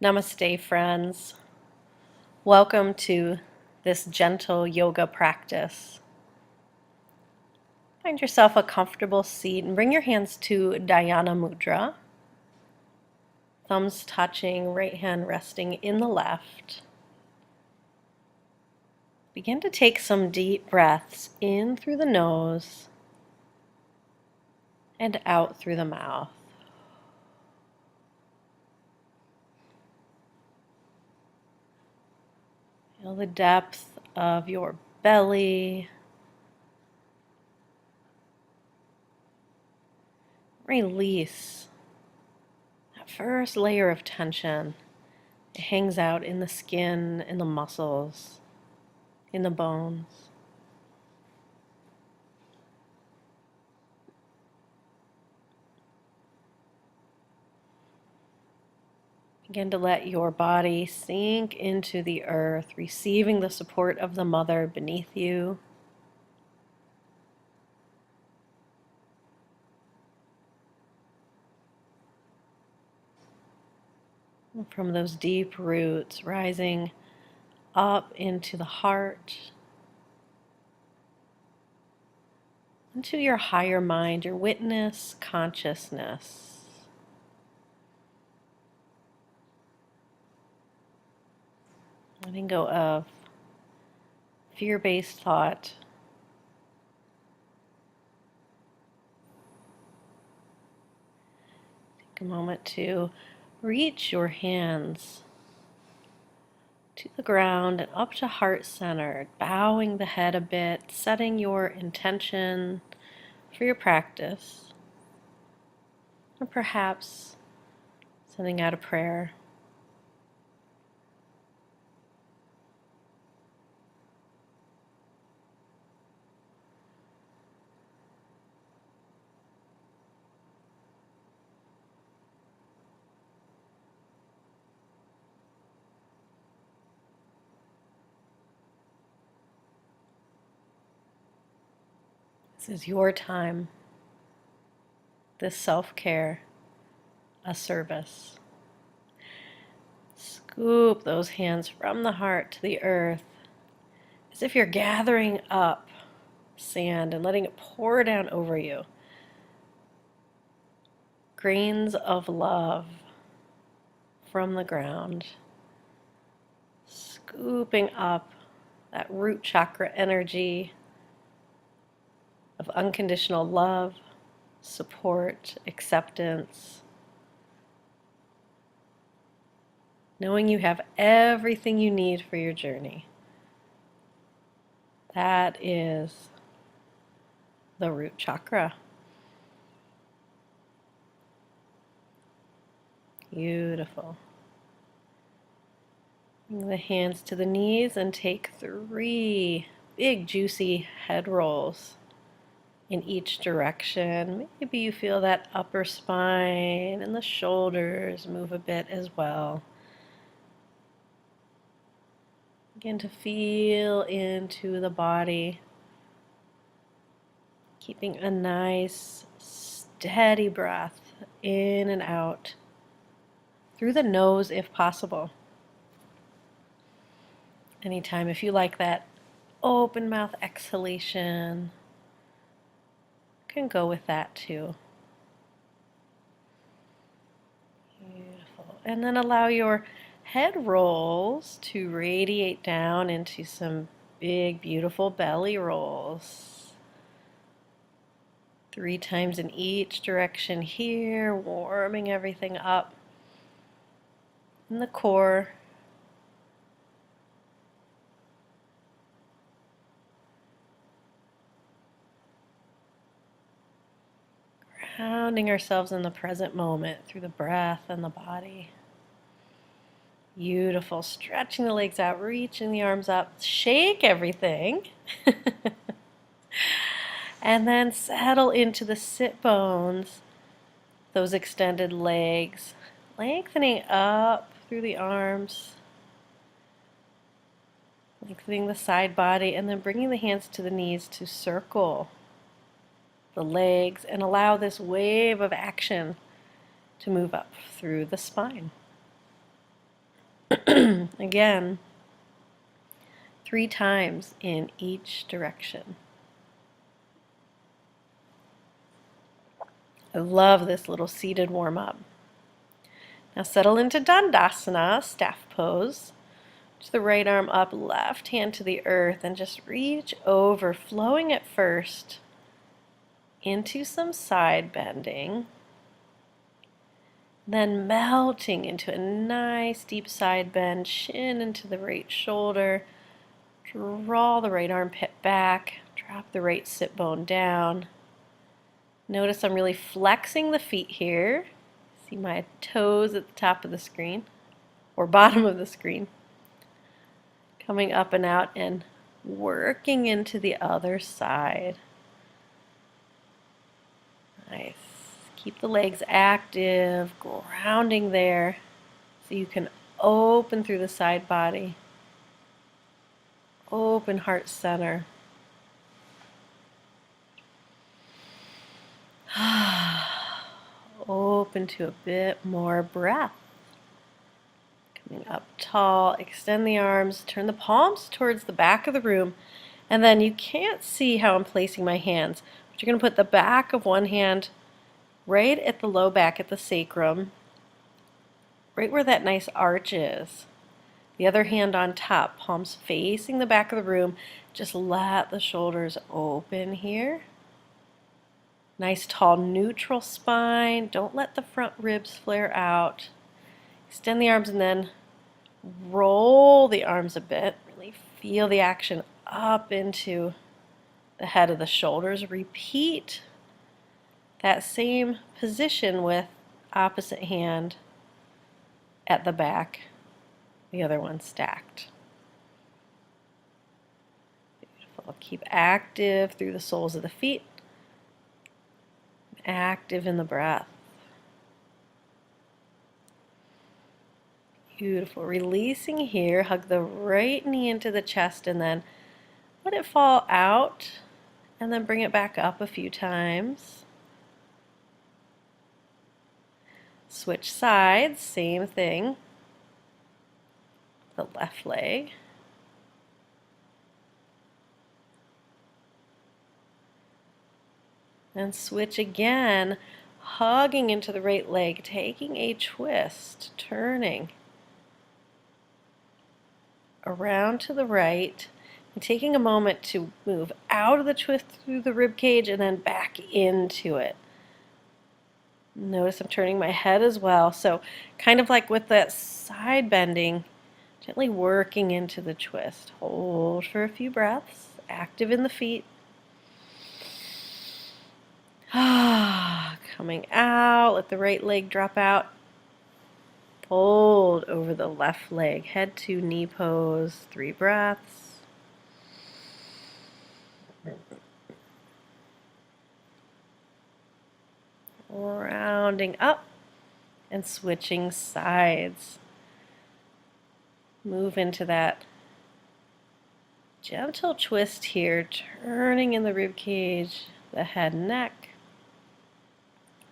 Namaste, friends. Welcome to this gentle yoga practice. Find yourself a comfortable seat and bring your hands to Dhyana Mudra. Thumbs touching, right hand resting in the left. Begin to take some deep breaths in through the nose and out through the mouth. Feel the depth of your belly. Release that first layer of tension. It hangs out in the skin, in the muscles, in the bones. Begin to let your body sink into the earth, receiving the support of the mother beneath you. And from those deep roots, rising up into the heart, into your higher mind, your witness consciousness. Letting go of fear-based thought. Take a moment to reach your hands to the ground and up to heart center, bowing the head a bit, setting your intention for your practice, or perhaps sending out a prayer. This is your time, this self-care, a service. Scoop those hands from the heart to the earth as if you're gathering up sand and letting it pour down over you. Grains of love from the ground, scooping up that root chakra energy of unconditional love, support, acceptance, knowing you have everything you need for your journey. That is the root chakra. Beautiful. Bring the hands to the knees and take 3 big juicy head rolls in each direction. Maybe you feel that upper spine and the shoulders move a bit as well. Begin to feel into the body, keeping a nice steady breath in and out through the nose if possible. Anytime if you like that open mouth exhalation, can go with that too. Beautiful. And then allow your head rolls to radiate down into some big, beautiful belly rolls. 3 times in each direction here, warming everything up in the core. Grounding ourselves in the present moment through the breath and the body. Beautiful. Stretching the legs out, reaching the arms up, shake everything. And then settle into the sit bones, those extended legs, lengthening up through the arms, lengthening the side body, and then bringing the hands to the knees to circle the legs and allow this wave of action to move up through the spine. Again, 3 times in each direction. I love this little seated warm-up. Now settle into Dandasana, staff pose. Reach the right arm up, left hand to the earth, and just reach over, flowing at first into some side bending, then melting into a nice deep side bend, chin into the right shoulder, draw the right armpit back, drop the right sit bone down. Notice I'm really flexing the feet here. See my toes at the top of the screen, or bottom of the screen. Coming up and out and working into the other side. Nice. Keep the legs active, grounding there so you can open through the side body. Open heart center. Open to a bit more breath. Coming up tall, extend the arms, turn the palms towards the back of the room, and then you can't see how I'm placing my hands, but you're going to put the back of one hand right at the low back at the sacrum, right where that nice arch is. The other hand on top, palms facing the back of the room. Just let the shoulders open here. Nice tall neutral spine. Don't let the front ribs flare out. Extend the arms and then roll the arms a bit. Really feel the action up into the head of the shoulders. Repeat that same position with opposite hand at the back, the other one stacked. Beautiful. Keep active through the soles of the feet. Active in the breath. Beautiful. Releasing here, hug the right knee into the chest and then let it fall out and then bring it back up a few times. Switch sides, same thing. The left leg. And switch again, hugging into the right leg, taking a twist, turning around to the right, and taking a moment to move out of the twist through the rib cage and then back into it. Notice I'm turning my head as well, so kind of like with that side bending, gently working into the twist. Hold for a few breaths, active in the feet. Coming out, let the right leg drop out. Fold over the left leg, head to knee pose, 3 breaths. Rounding up and switching sides. Move into that gentle twist here, turning in the rib cage, the head and neck.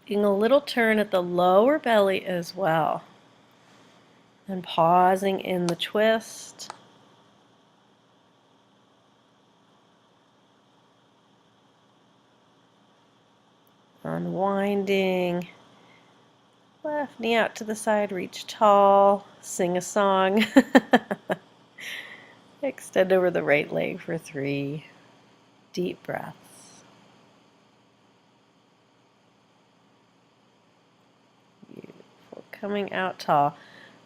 Doing a little turn at the lower belly as well. And pausing in the twist. Unwinding. Left knee out to the side, reach tall, sing a song. Extend over the right leg for 3 deep breaths. Beautiful. Coming out tall.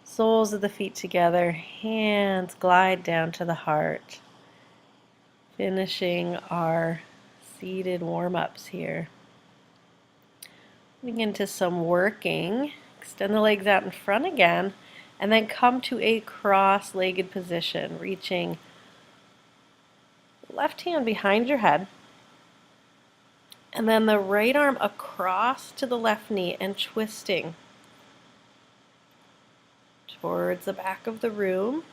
Soles of the feet together, hands glide down to the heart. Finishing our seated warm-ups here. Moving into some working. Extend the legs out in front again, and then come to a cross-legged position, reaching left hand behind your head, and then the right arm across to the left knee and twisting towards the back of the room.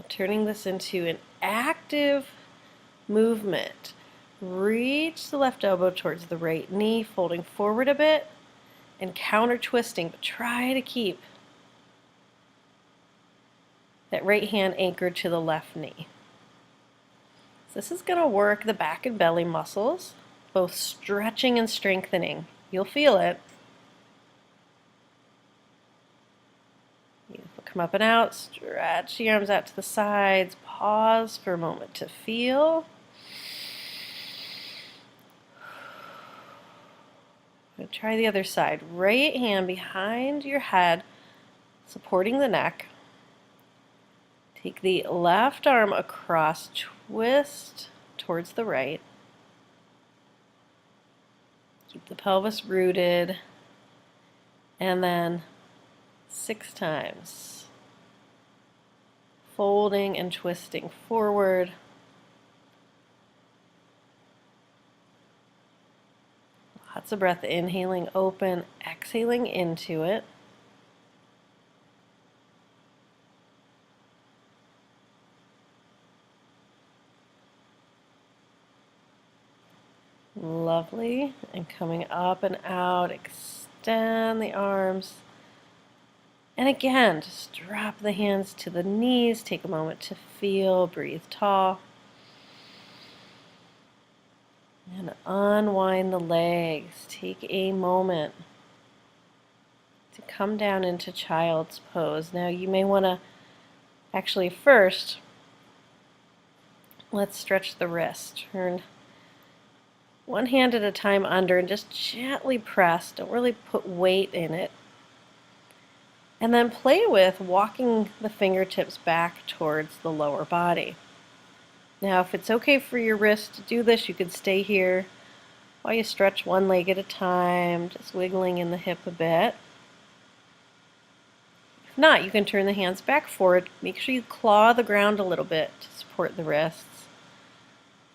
Turning this into an active movement. Reach the left elbow towards the right knee, folding forward a bit and counter twisting, but try to keep that right hand anchored to the left knee. So this is going to work the back and belly muscles, both stretching and strengthening. You'll feel it. Beautiful. Come up and out, stretch the arms out to the sides, pause for a moment to feel. Try the other side. Right hand behind your head, supporting the neck. Take the left arm across, twist towards the right. Keep the pelvis rooted. And then 6 times. Folding and twisting forward. Lots of breath, inhaling open, exhaling into it. Lovely. And coming up and out, extend the arms. And again, just drop the hands to the knees. Take a moment to feel, breathe tall. And unwind the legs. Take a moment to come down into child's pose. Now you may want to actually first, let's stretch the wrist. Turn one hand at a time under and just gently press. Don't really put weight in it. And then play with walking the fingertips back towards the lower body. Now, if it's okay for your wrist to do this, you can stay here while you stretch one leg at a time, just wiggling in the hip a bit. If not, you can turn the hands back forward. Make sure you claw the ground a little bit to support the wrists.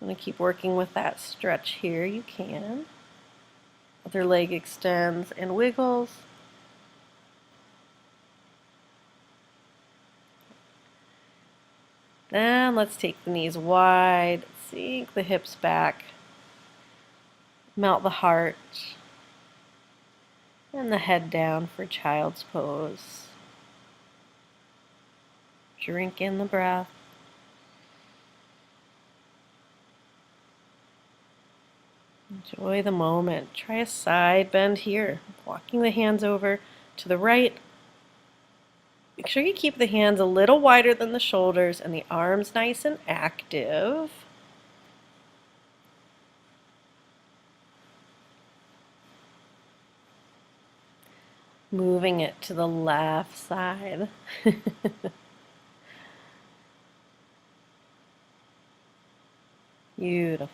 I'm going to keep working with that stretch here. You can. Other leg extends and wiggles. Then let's take the knees wide, sink the hips back, melt the heart, and the head down for child's pose. Drink in the breath. Enjoy the moment. Try a side bend here, walking the hands over to the right. Make sure you keep the hands a little wider than the shoulders and the arms nice and active. Moving it to the left side. Beautiful.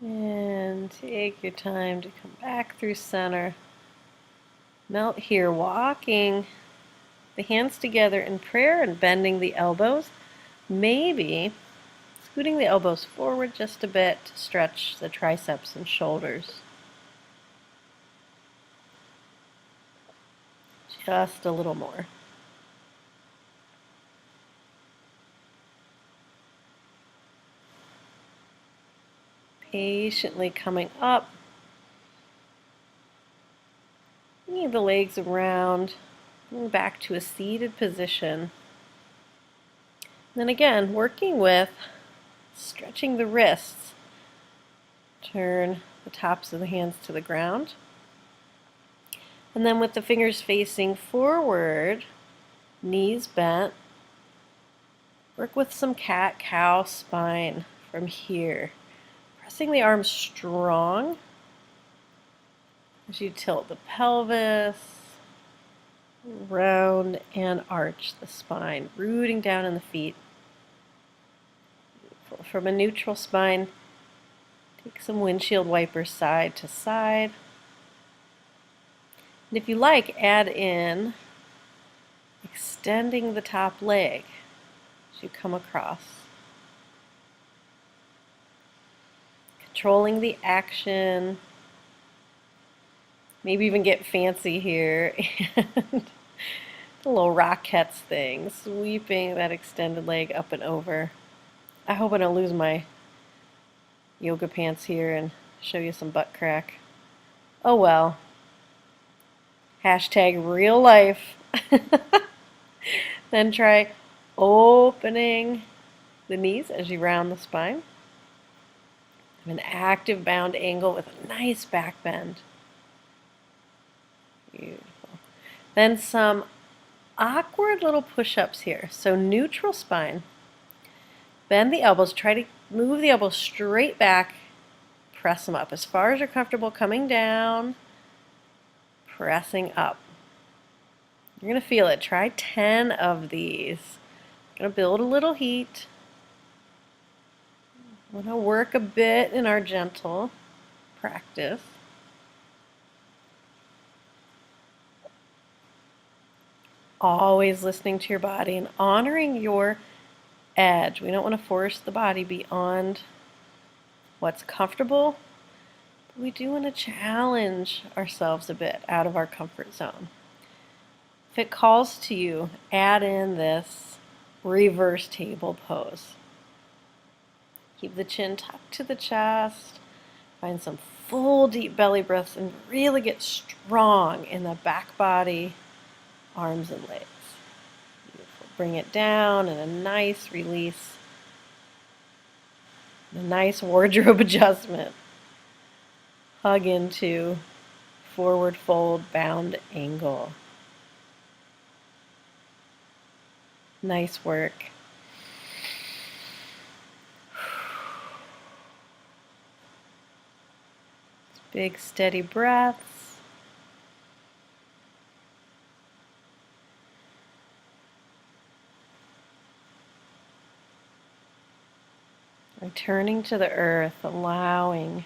And take your time to come back through center. Melt here, walking the hands together in prayer and bending the elbows. Maybe scooting the elbows forward just a bit to stretch the triceps and shoulders. Just a little more. Patiently coming up. Bringing the legs around, going back to a seated position. Then again, working with stretching the wrists. Turn the tops of the hands to the ground. And then with the fingers facing forward, knees bent, work with some cat-cow spine from here. Pressing the arms strong as you tilt the pelvis, round and arch the spine, rooting down in the feet. From a neutral spine, take some windshield wipers side to side. And if you like, add in extending the top leg as you come across. controlling the action. Maybe even get fancy here and a little Rockettes thing, sweeping that extended leg up and over. I hope I don't lose my yoga pants here and show you some butt crack. Oh well. Hashtag real life. Then try opening the knees as you round the spine. Have an active bound angle with a nice back bend. Beautiful. Then some awkward little push-ups here. So neutral spine. Bend the elbows. Try to move the elbows straight back. Press them up as far as you're comfortable. Coming down. Pressing up. You're going to feel it. Try 10 of these. Going to build a little heat. We're going to work a bit in our gentle practice. Always listening to your body and honoring your edge. We don't want to force the body beyond what's comfortable. But we do want to challenge ourselves a bit out of our comfort zone. If it calls to you, add in this reverse table pose. Keep the chin tucked to the chest. Find some full deep belly breaths and really get strong in the back body, arms and legs. Beautiful. Bring it down and a nice release. A nice wardrobe adjustment. Hug into forward fold bound angle. Nice work. Big steady breaths. Returning to the earth, allowing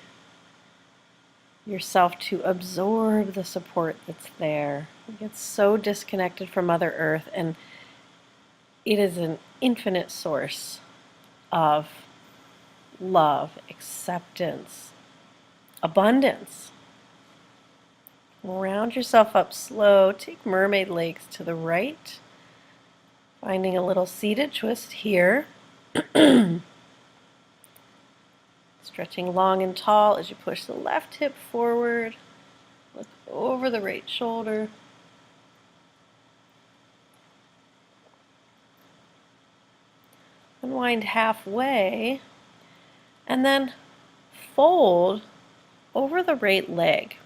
yourself to absorb the support that's there. We get so disconnected from Mother Earth, and it is an infinite source of love, acceptance, abundance. Round yourself up slow. Take mermaid legs to the right. Finding a little seated twist here. Stretching long and tall as you push the left hip forward. Look over the right shoulder. Unwind halfway. And then fold over the right leg.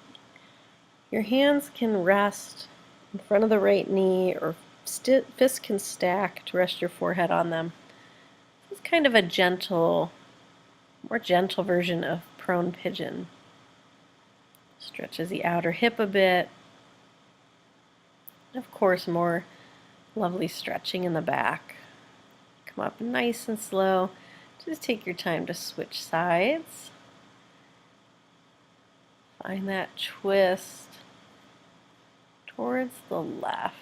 Your hands can rest in front of the right knee, or fists can stack to rest your forehead on them. It's kind of a gentle, more gentle version of prone pigeon. Stretches the outer hip a bit. And of course, more lovely stretching in the back. Come up nice and slow. Just take your time to switch sides. Find that twist towards the left.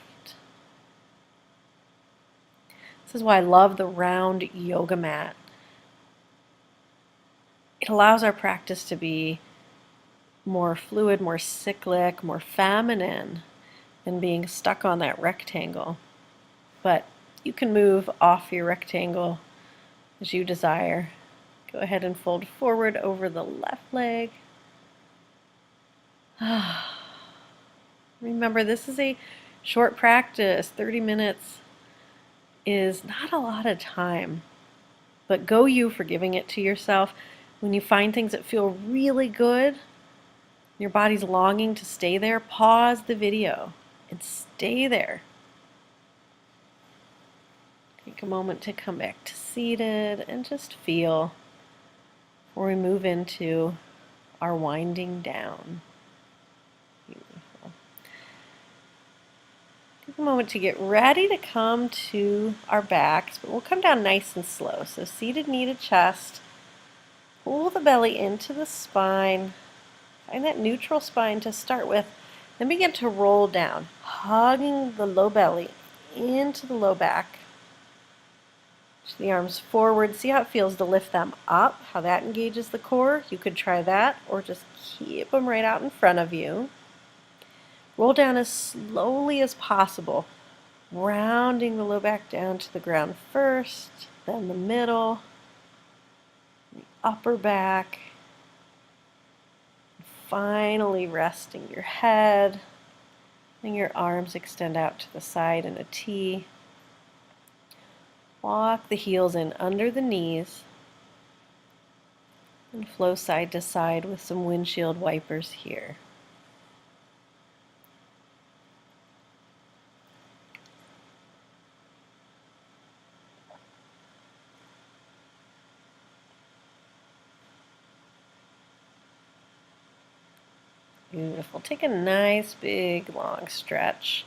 This is why I love the round yoga mat. It allows our practice to be more fluid, more cyclic, more feminine than being stuck on that rectangle. But you can move off your rectangle as you desire. Go ahead and fold forward over the left leg. Remember, this is a short practice. 30 minutes is not a lot of time, but go you for giving it to yourself. When you find things that feel really good, your body's longing to stay there, pause the video and stay there. Take a moment to come back to seated and just feel before we move into our winding down. Beautiful. Take a moment to get ready to come to our backs, but we'll come down nice and slow. So seated knee to chest, pull the belly into the spine, find that neutral spine to start with, then begin to roll down, hugging the low belly into the low back. The arms forward. See how it feels to lift them up, how that engages the core? You could try that, or just keep them right out in front of you. Roll down as slowly as possible, rounding the low back down to the ground first, then the middle, the upper back, finally resting your head, and your arms extend out to the side in a T. Walk the heels in under the knees and flow side to side with some windshield wipers here. Beautiful. Take a nice big long stretch.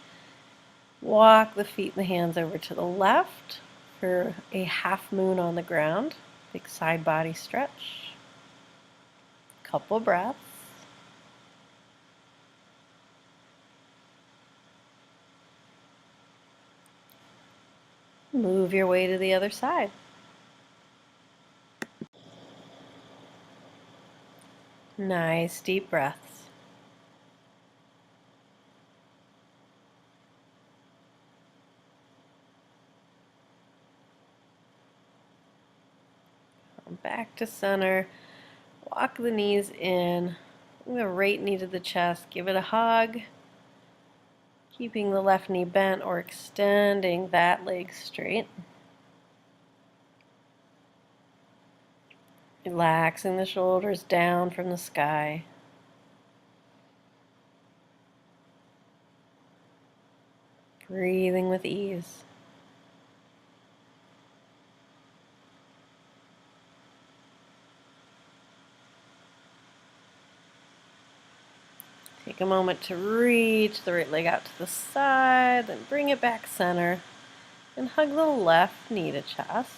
Walk the feet and the hands over to the left for a half moon on the ground. Big side body stretch. Couple breaths. Move your way to the other side. Nice deep breaths. Back to center. Walk the knees in. Bring the right knee to the chest. Give it a hug. Keeping the left knee bent or extending that leg straight. Relaxing the shoulders down from the sky. Breathing with ease. Take a moment to reach the right leg out to the side, then bring it back center, and hug the left knee to chest.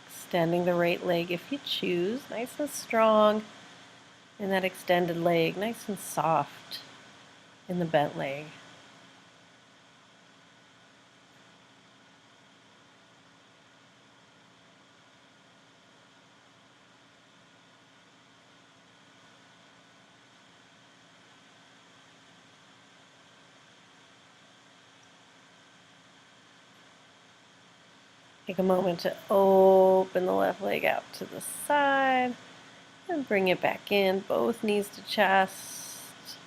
Extending the right leg if you choose, nice and strong in that extended leg, nice and soft in the bent leg. Take a moment to open the left leg out to the side and bring it back in, both knees to chest.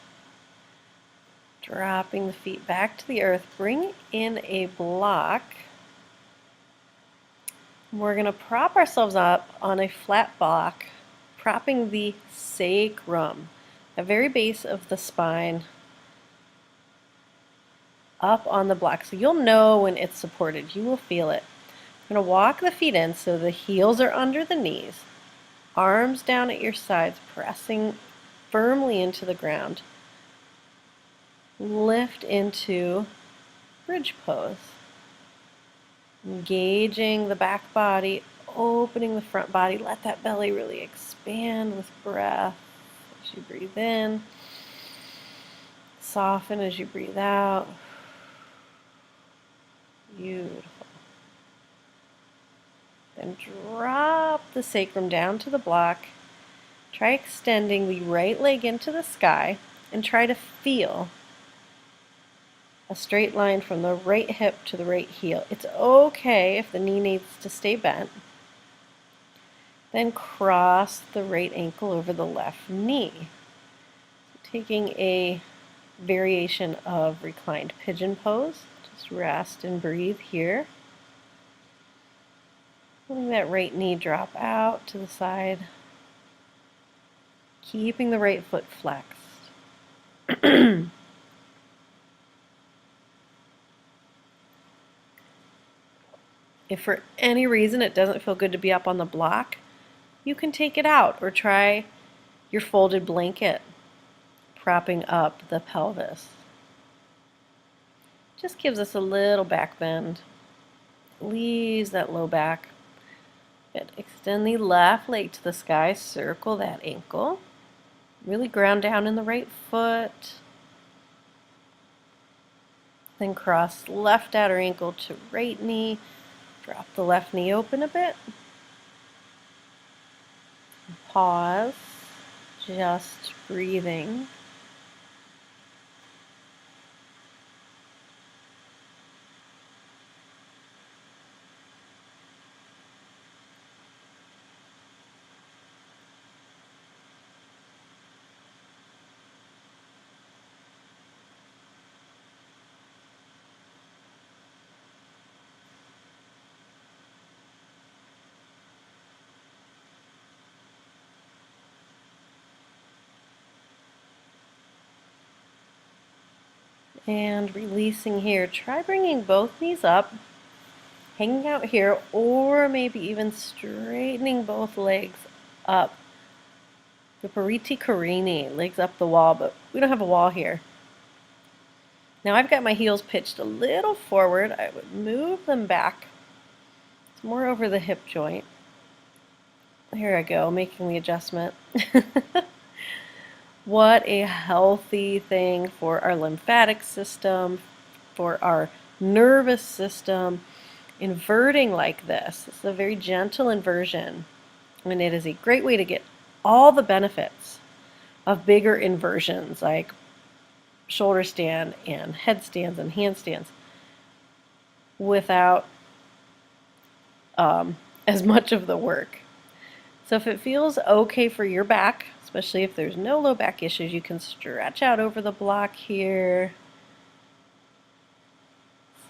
Dropping the feet back to the earth. Bring in a block. We're going to prop ourselves up on a flat block, propping the sacrum, the very base of the spine, up on the block. So you'll know when it's supported. You will feel it. I'm going to walk the feet in so the heels are under the knees. Arms down at your sides, pressing firmly into the ground. Lift into bridge pose. Engaging the back body, opening the front body. Let that belly really expand with breath as you breathe in. Soften as you breathe out. Beautiful. Then drop the sacrum down to the block. Try extending the right leg into the sky and try to feel a straight line from the right hip to the right heel. It's okay if the knee needs to stay bent. Then cross the right ankle over the left knee. So taking a variation of reclined pigeon pose. Just rest and breathe here. Letting that right knee drop out to the side. Keeping the right foot flexed. If for any reason it doesn't feel good to be up on the block, you can take it out or try your folded blanket, propping up the pelvis. Just gives us a little back bend. Leaves that low back. Good. Extend the left leg to the sky, circle that ankle. Really ground down in the right foot. Then cross left outer ankle to right knee. Drop the left knee open a bit. Pause, just breathing. And releasing here. Try bringing both knees up, hanging out here, or maybe even straightening both legs up. Vipariti Karini, legs up the wall, but we don't have a wall here. Now I've got my heels pitched a little forward. I would move them back. It's more over the hip joint. Here I go, making the adjustment. What a healthy thing for our lymphatic system, for our nervous system. Inverting like this, it's a very gentle inversion, and it is a great way to get all the benefits of bigger inversions like shoulder stand and headstands and handstands without as much of the work. So if it feels okay for your back, especially if there's no low back issues, you can stretch out over the block here.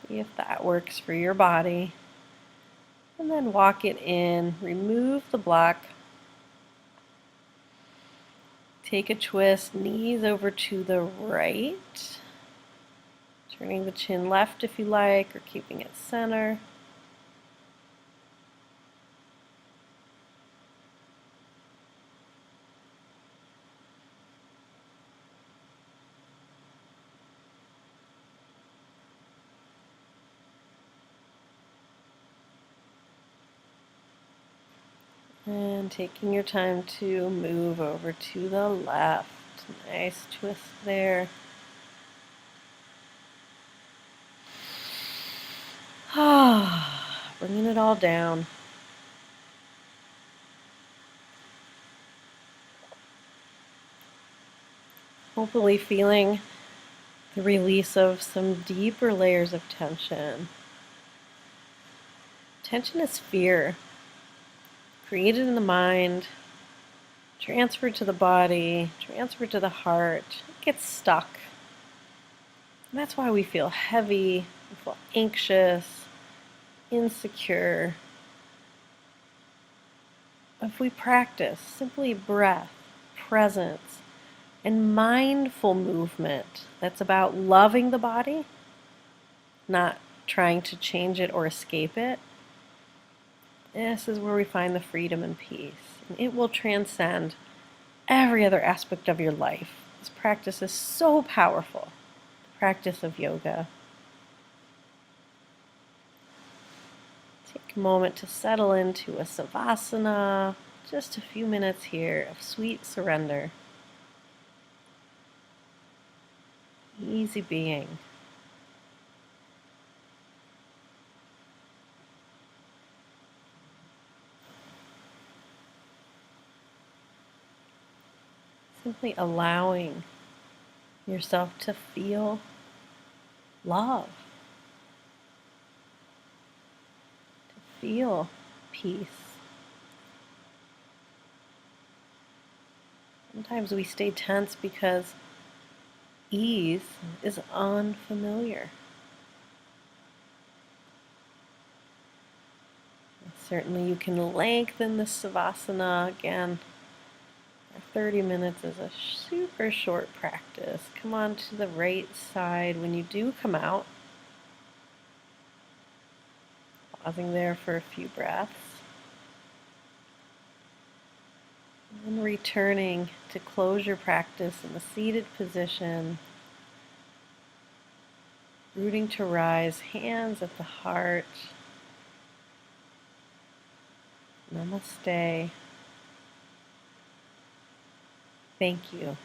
See if that works for your body. And then walk it in, remove the block. Take a twist, knees over to the right. Turning the chin left if you like, or keeping it center. And taking your time to move over to the left. Nice twist there. Bringing it all down. Hopefully feeling the release of some deeper layers of tension. Tension is fear, created in the mind, transferred to the body, transferred to the heart. It gets stuck. And that's why we feel heavy, we feel anxious, insecure. If we practice simply breath, presence, and mindful movement that's about loving the body, not trying to change it or escape it, this is where we find the freedom and peace. And it will transcend every other aspect of your life. This practice is so powerful, the practice of yoga. Take a moment to settle into a savasana, just a few minutes here of sweet surrender. Easy being. Simply allowing yourself to feel love, to feel peace. Sometimes we stay tense because ease is unfamiliar. Certainly you can lengthen the savasana. Again, 30 minutes is a super short practice. Come on to the right side when you do come out. Pausing there for a few breaths. And returning to close your practice in the seated position. Rooting to rise, hands at the heart. Namaste. Thank you.